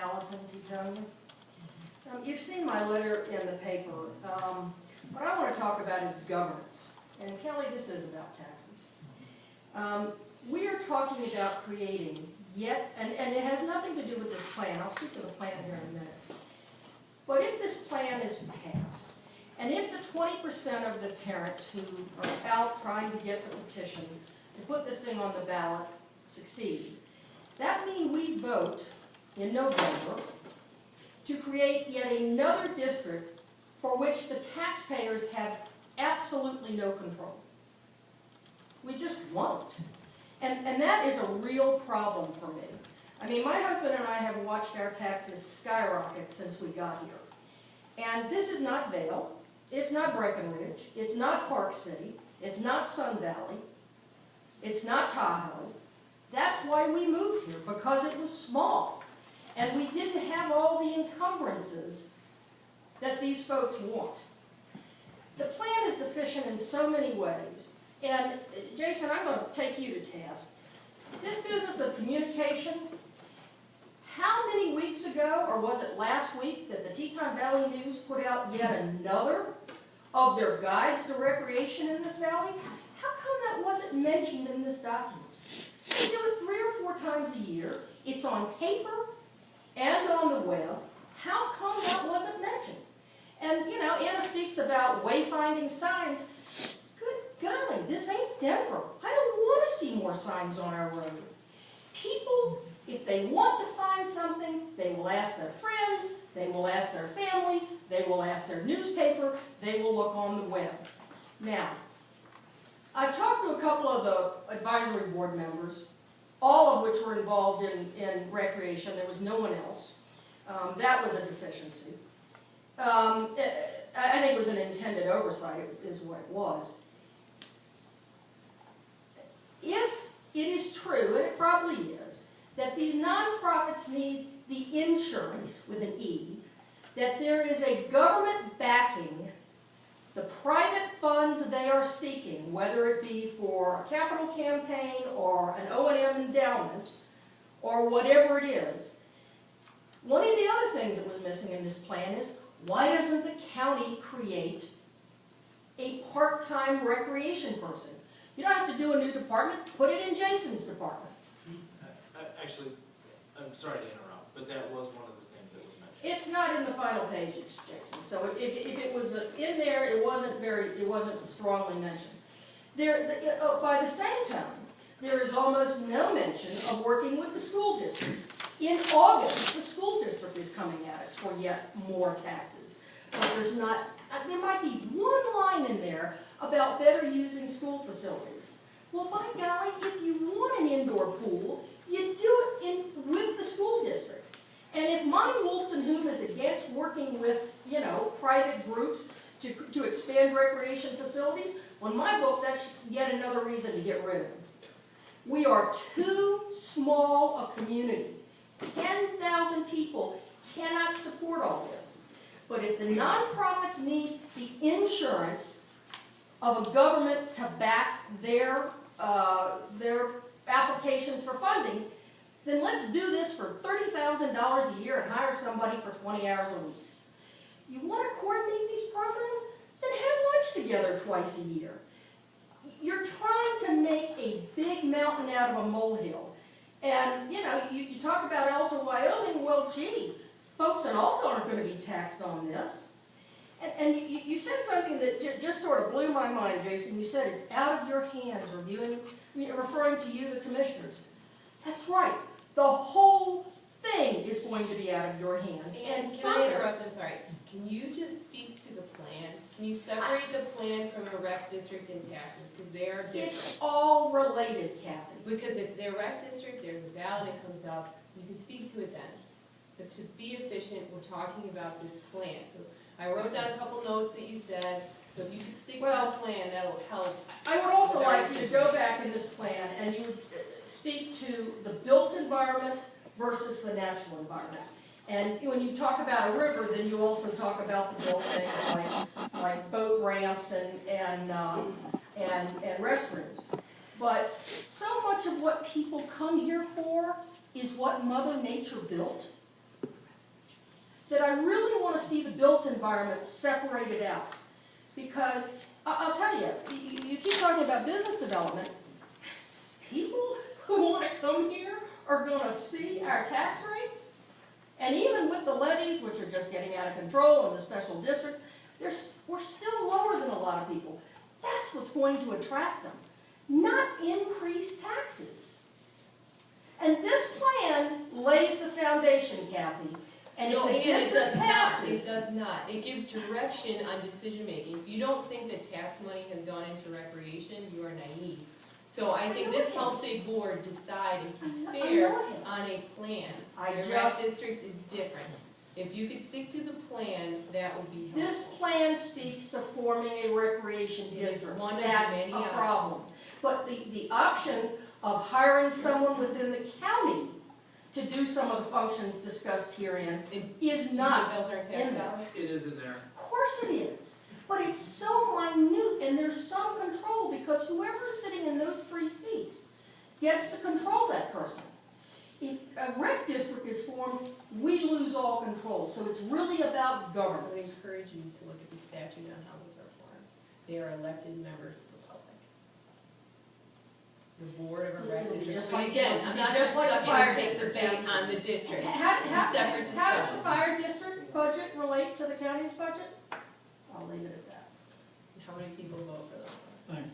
Callison, Teton. You've seen my letter in the paper. What I want to talk about is governance. And Kelly, this is about taxes. We are talking about creating and it has nothing to do with this plan. I'll speak to the plan here in a minute. But if this plan is passed, and if the 20% of the parents who are out trying to get the petition to put this thing on the ballot succeed, that means we vote in November to create yet another district for which the taxpayers have absolutely no control. We just won't. And that is a real problem for me. I mean, my husband and I have watched our taxes skyrocket since we got here. And this is not Vail, it's not Breckenridge, it's not Park City, it's not Sun Valley, it's not Tahoe. That's why we moved here, because it was small. And we didn't have all the encumbrances that these folks want. The plan is deficient in so many ways. And Jason, I'm going to take you to task. This business of communication, how many weeks ago, or was it last week, that the Teton Valley News put out yet another of their guides to recreation in this valley? How come that wasn't mentioned in this document? They do it 3 or 4 times a year. It's on paper and on the web. How come that wasn't mentioned? And, you know, Anna speaks about wayfinding signs. Good golly, this ain't Denver. I don't want to see more signs on our road. People, if they want to find something, they will ask their friends, they will ask their family, they will ask their newspaper, they will look on the web. Now, I've talked to a couple of the advisory board members, all of which were involved in recreation. There was no one else. That was a deficiency. I think it was an intended oversight, is what it was. If it is true, and it probably is, that these nonprofits need the insurance, with an E, that there is a government backing the private funds they are seeking, whether it be for a capital campaign or an O&M endowment, or whatever it is, one of the other things that was missing in this plan is, why doesn't the county create a part-time recreation person? You don't have to do a new department, put it in Jason's department. Actually, I'm sorry to interrupt, but that was one of the things that was mentioned. It's not in the final pages, Jason. So if it was in there, it wasn't strongly mentioned. By the same time, there is almost no mention of working with the school district. In August, the school district is coming at us for yet more taxes. But there's not. There might be one line in there about better using school facilities. Well, by golly, if you want an indoor pool, you do it with the school district. And if Monty Woolstenhome is against working with, you know, private groups to expand recreation facilities, well, in my book, that's yet another reason to get rid of them. We are too small a community. 10,000 people cannot support all this. But if the nonprofits need the insurance of a government to back their applications for funding, then let's do this for $30,000 a year and hire somebody for 20 hours a week. You want to coordinate these programs? Then have lunch together twice a year. You're trying to make a big mountain out of a molehill. And, you know, you talk about Alta, Wyoming. Well, gee, folks in Alta aren't going to be taxed on this. And you said something that just sort of blew my mind, Jason. You said it's out of your hands, referring to you, the commissioners. That's right. The whole thing is going to be out of your hands. And can I interrupt? I'm sorry. Can you just speak to the plan? Can you separate the plan from a rec district and taxes? Because they are different. It's all related, Kathy. Because if they're rec district, there's a ballot that comes up. You can speak to it then. But to be efficient, we're talking about this plan. So I wrote down a couple notes that you said. So if you could stick to the plan, that'll help. I would also like you to go back in this plan and you would speak to the built environment versus the natural environment. And when you talk about a river, then you also talk about the built things like boat ramps and restrooms. But so much of what people come here for is what Mother Nature built. that I really want to see the built environment separated out. Because, I'll tell you, you keep talking about business development. People who want to come here are going to see our tax rates. And even with the levies, which are just getting out of control, and the special districts, we're still lower than a lot of people. That's what's going to attract them, not increased taxes. And this plan lays the foundation, Kathy. And if the district passes... It does not. It gives direction on decision making. If you don't think that tax money has gone into recreation, you are naive. So I think this helps a board decide and be fair on a plan. The rec district is different. If you could stick to the plan, that would be helpful. This plan speaks to forming a recreation district. One of That's many a problem. options. But the option of hiring someone within the county to do some of the functions discussed herein is not Those are tax in there. dollars? It is in there. Of course it is. But it's so minute, and there's some control, because whoever is sitting in those 3 seats gets to control that person. If a rec district is formed, we lose all control. So it's really about I would governance. encourage you to look at the statute on how those are formed. They are elected members of the public. The board of a rec It'll be district. just But like- again, it'll I'm be not just just like sucking fire and take the district. bait on the district. How It's a separate does the discussion. fire district budget relate to the county's budget? I'll leave it at that. How many people vote for those? Thanks,